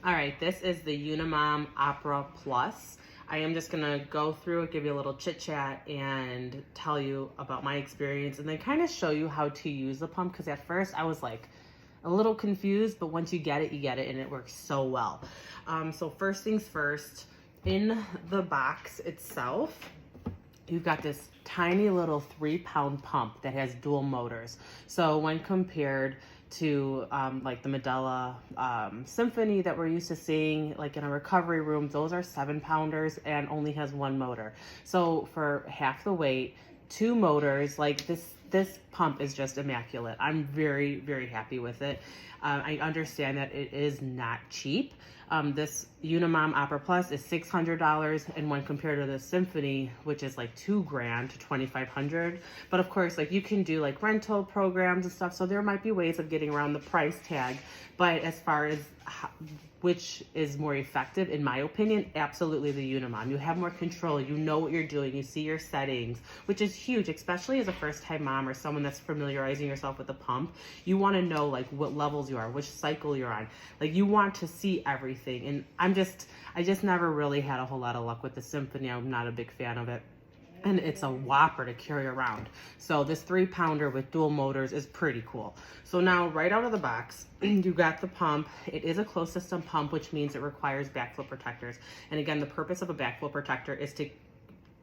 All right, this is the Unimom Opera Plus. I am just gonna go through it, give you a little chit chat and tell you about my experience and then kind of show you how to use the pump, because at first I was like a little confused, but once you get it and it works so well. So first things first, in the box itself, you've got this tiny little 3-pound pump that has dual motors. So when compared to like the Medela Symphony that we're used to seeing like in a recovery room, those are 7-pounders and only has one motor. So for half the weight, 2 motors, like this pump is just immaculate. I'm very, very happy with it. I understand that it is not cheap. This Unimom Opera Plus is $600, and when compared to the Symphony, which is like $2,000 to $2,500. But of course, like you can do like rental programs and stuff, so there might be ways of getting around the price tag. But as far as which is more effective, in my opinion, absolutely the Unimom. You have more control, you know what you're doing, you see your settings, which is huge, especially as a first-time mom or someone that's familiarizing yourself with the pump. You want to know like what levels you are, which cycle you're on. Like you want to see everything. And I just never really had a whole lot of luck with the Symphony. I'm not a big fan of it. And it's a whopper to carry around. So this 3-pounder with dual motors is pretty cool. So now right out of the box, you got the pump. It is a closed system pump, which means it requires backflow protectors. And again, the purpose of a backflow protector is to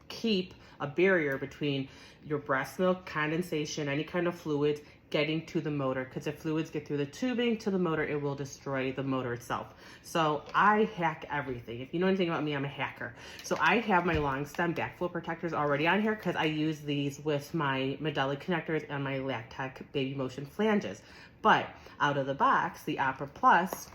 keep a barrier between your breast milk, condensation, any kind of fluids getting to the motor, because if fluids get through the tubing to the motor, it will destroy the motor itself. So I hack everything. If you know anything about me, I'm a hacker. So I have my long stem backflow protectors already on here because I use these with my Medela connectors and my Lactec Baby Motion flanges. But out of the box, the Opera Plus,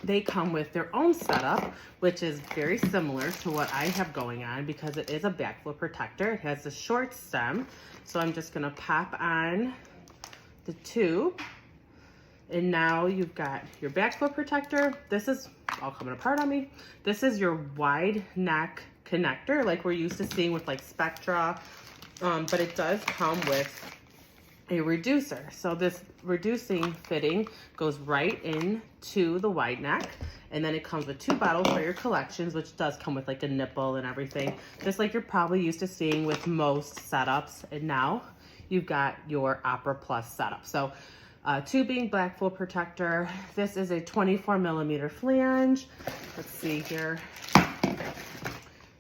they come with their own setup, which is very similar to what I have going on because it is a backflow protector. It has a short stem. So I'm just gonna pop on the tube, and now you've got your backflow protector. This is all coming apart on me. This is your wide neck connector like we're used to seeing with like Spectra, but it does come with a reducer. So this reducing fitting goes right into the wide neck, and then it comes with 2 bottles for your collections, which does come with like a nipple and everything, just like you're probably used to seeing with most setups. And now you've got your Opera Plus setup. So tubing, backflow protector. This is a 24mm flange. Let's see here.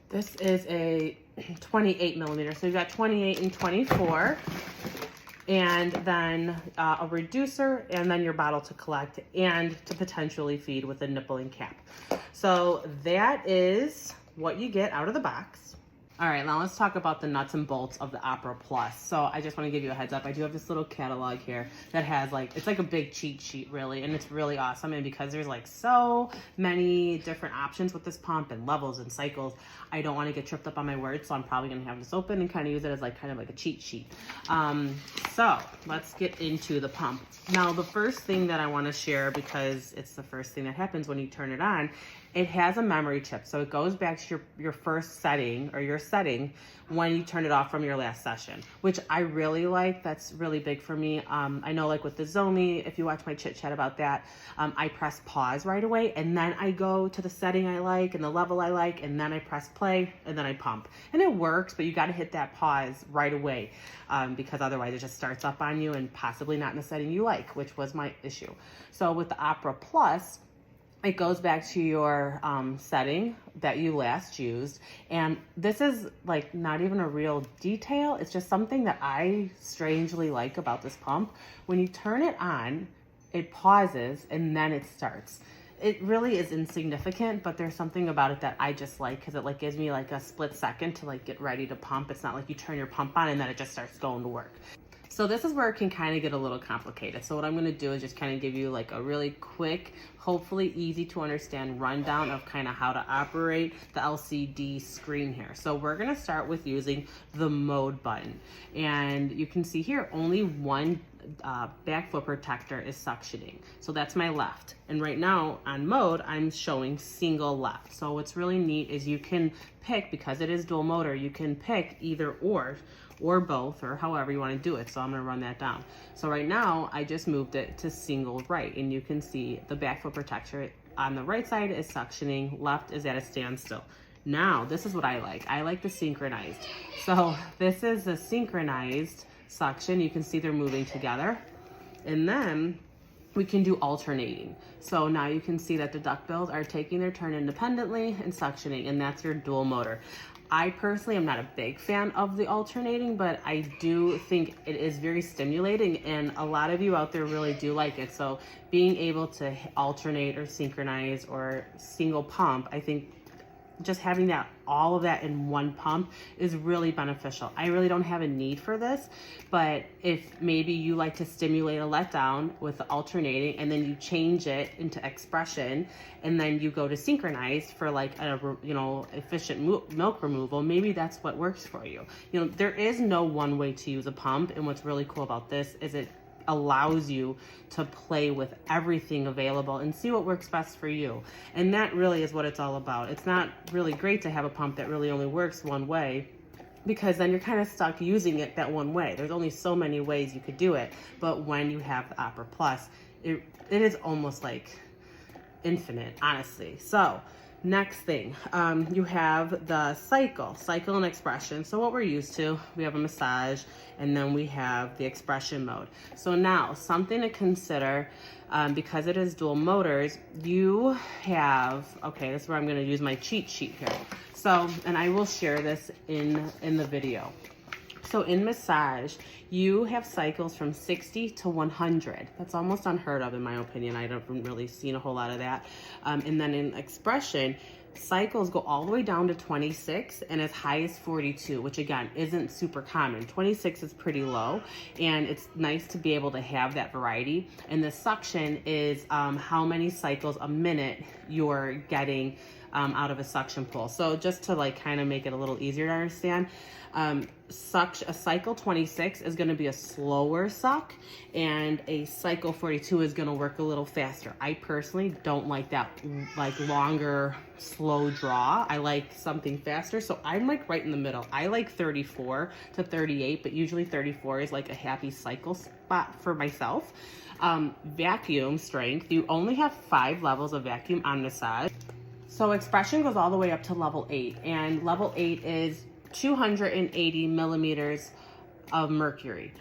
This is a 28mm. So you've got 28 and 24. And then a reducer, and then your bottle to collect and to potentially feed with a nipple and cap. So that is what you get out of the box. All right, now let's talk about the nuts and bolts of the Opera Plus. So I just want to give you a heads up. I do have this little catalog here that has like, it's like a big cheat sheet really, and it's really awesome. And because there's like so many different options with this pump and levels and cycles, I don't want to get tripped up on my words. So I'm probably gonna have this open and kind of use it as like kind of like a cheat sheet. So let's get into the pump. Now, the first thing that I want to share, because it's the first thing that happens when you turn it on, it has a memory chip. So it goes back to your first setting or your setting when you turn it off from your last session, which I really like. That's really big for me. I know like with the Zomi, if you watch my chit chat about that, I press pause right away, and then I go to the setting I like and the level I like, and then I press play, and then I pump. And it works, but you got to hit that pause right away because otherwise it just starts up on you and possibly not in the setting you like, which was my issue. So with the Opera Plus, it goes back to your setting that you last used. And this is like not even a real detail. It's just something that I strangely like about this pump. When you turn it on, it pauses and then it starts. It really is insignificant, but there's something about it that I just like because it like gives me like a split second to like get ready to pump. It's not like you turn your pump on and then it just starts going to work. So this is where it can kind of get a little complicated. So what I'm going to do is just kind of give you like a really quick, hopefully easy to understand rundown of kind of how to operate the LCD screen here. So we're going to start with using the mode button. And you can see here only one backflow protector is suctioning. So that's my left. And right now on mode, I'm showing single left. So what's really neat is you can pick, because it is dual motor, you can pick either or both, or however you want to do it. So I'm going to run that down. So right now I just moved it to single right, and you can see the backflow on the right side is suctioning, left is at a standstill. Now, this is what I like. I like the synchronized. So this is the synchronized suction. You can see they're moving together. And then we can do alternating. So now you can see that the duckbills are taking their turn independently and suctioning, and that's your dual motor. I personally am not a big fan of the alternating, but I do think it is very stimulating, and a lot of you out there really do like it. So being able to alternate or synchronize or single pump, I think just having that, all of that in one pump is really beneficial. I really don't have a need for this, but if maybe you like to stimulate a letdown with the alternating and then you change it into expression and then you go to synchronized for like a, you know, efficient milk removal, maybe that's what works for you. You know, there is no one way to use a pump, and what's really cool about this is it allows you to play with everything available and see what works best for you. And that really is what it's all about. It's not really great to have a pump that really only works one way, because then you're kind of stuck using it that one way. There's only so many ways you could do it. But when you have the Opera Plus, it is almost like infinite, honestly. So next thing, you have the cycle and expression. So what we're used to, we have a massage, and then we have the expression mode. So now something to consider, because it is dual motors, you have, okay, this is where I'm gonna use my cheat sheet here. So, and I will share this in the video. So in massage, you have cycles from 60 to 100. That's almost unheard of in my opinion. I haven't really seen a whole lot of that. And then in expression, cycles go all the way down to 26 and as high as 42, which again, isn't super common. 26 is pretty low, and it's nice to be able to have that variety. And the suction is how many cycles a minute you're getting out of a suction pool. So just to like kind of make it a little easier to understand, a cycle 26 is going to be a slower suck, and a cycle 42 is going to work a little faster. I personally don't like that like longer slow draw. I like something faster, so I'm like right in the middle. I like 34 to 38, but usually 34 is like a happy cycle spot for myself. Vacuum strength, you only have 5 levels of vacuum on massage. So expression goes all the way up to level 8, and level 8 is 280 millimeters of mercury.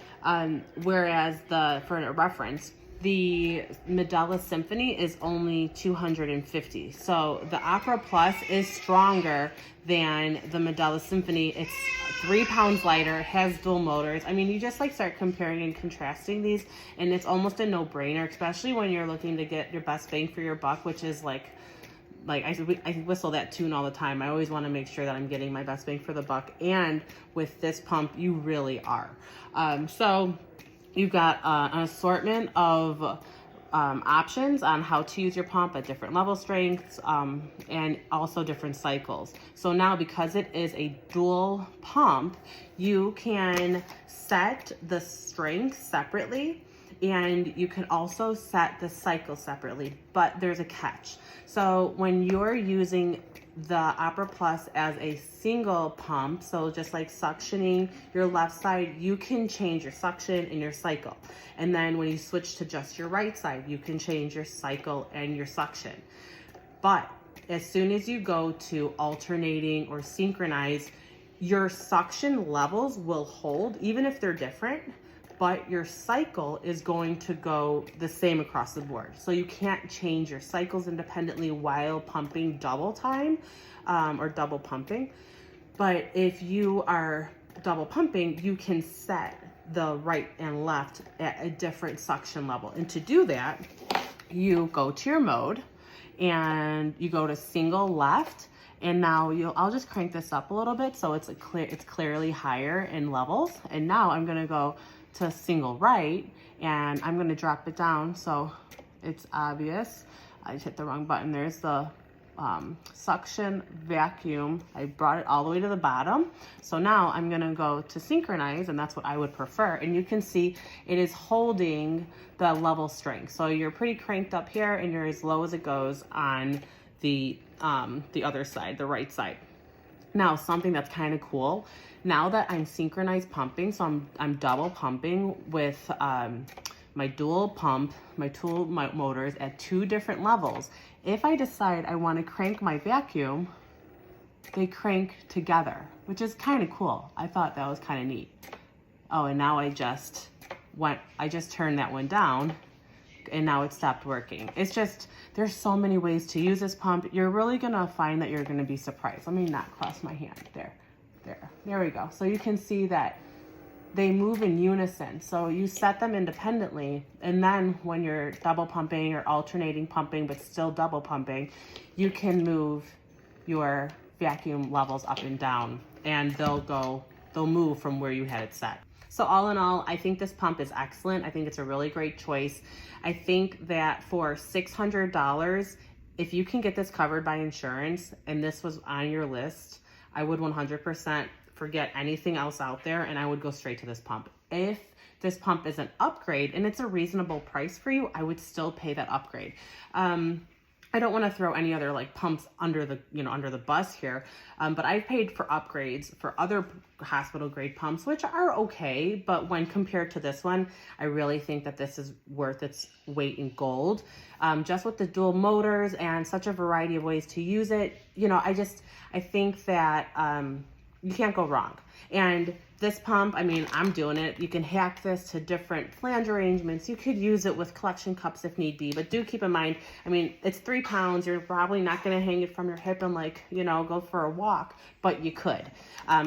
Whereas for a reference, the Medela Symphony is only 250. So the Opera Plus is stronger than the Medela Symphony. It's 3 pounds lighter, has dual motors. I mean, you just like start comparing and contrasting these, and it's almost a no-brainer, especially when you're looking to get your best bang for your buck, which is like I whistle that tune all the time. I always want to make sure that I'm getting my best bang for the buck, and with this pump, you really are. So you've got an assortment of options on how to use your pump at different level strengths, and also different cycles. So now, because it is a dual pump, you can set the strength separately, and you can also set the cycle separately, but there's a catch. So when you're using the Opera Plus as a single pump, so just like suctioning your left side, you can change your suction and your cycle. And then when you switch to just your right side, you can change your cycle and your suction. But as soon as you go to alternating or synchronize, your suction levels will hold, even if they're different, but your cycle is going to go the same across the board. So you can't change your cycles independently while pumping double time, or double pumping. But if you are double pumping, you can set the right and left at a different suction level. And to do that, you go to your mode and you go to single left. And now I'll just crank this up a little bit so it's clearly higher in levels. And now I'm gonna go to single right, and I'm gonna drop it down so it's obvious. I just hit the wrong button. There's the suction vacuum. I brought it all the way to the bottom. So now I'm gonna go to synchronize, and that's what I would prefer. And you can see it is holding the level strength. So you're pretty cranked up here, and you're as low as it goes on the other side, the right side. Now, something that's kind of cool, now that I'm synchronized pumping, so I'm double pumping with my dual pump, my motors at 2 different levels. If I decide I want to crank my vacuum, they crank together, which is kind of cool. I thought that was kind of neat. Oh, and now I just turned that one down and now it stopped working. It's just, there's so many ways to use this pump. You're really gonna find that you're gonna be surprised. Let me not cross my hand. There we go. So you can see that they move in unison. So you set them independently, and then when you're double pumping or alternating pumping, but still double pumping, you can move your vacuum levels up and down, and they'll move from where you had it set. So all in all, I think this pump is excellent. I think it's a really great choice. I think that for $600, if you can get this covered by insurance, and this was on your list, I would 100% forget anything else out there, and I would go straight to this pump. If this pump is an upgrade and it's a reasonable price for you, I would still pay that upgrade. I don't want to throw any other like pumps under the bus here, but I've paid for upgrades for other hospital grade pumps, which are okay, but when compared to this one, I really think that this is worth its weight in gold. Just with the dual motors and such a variety of ways to use it, I think that you can't go wrong. And this pump, I mean, I'm doing it. You can hack this to different flange arrangements. You could use it with collection cups if need be, but do keep in mind, I mean, it's 3 pounds. You're probably not going to hang it from your hip and go for a walk, but you could.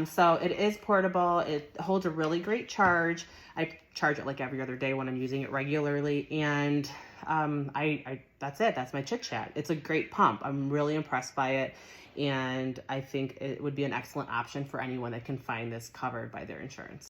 So it is portable. It holds a really great charge. I charge it like every other day when I'm using it regularly. And that's it. That's my Chit-Chat. It's a great pump. I'm really impressed by it. And I think it would be an excellent option for anyone that can find this covered by their insurance.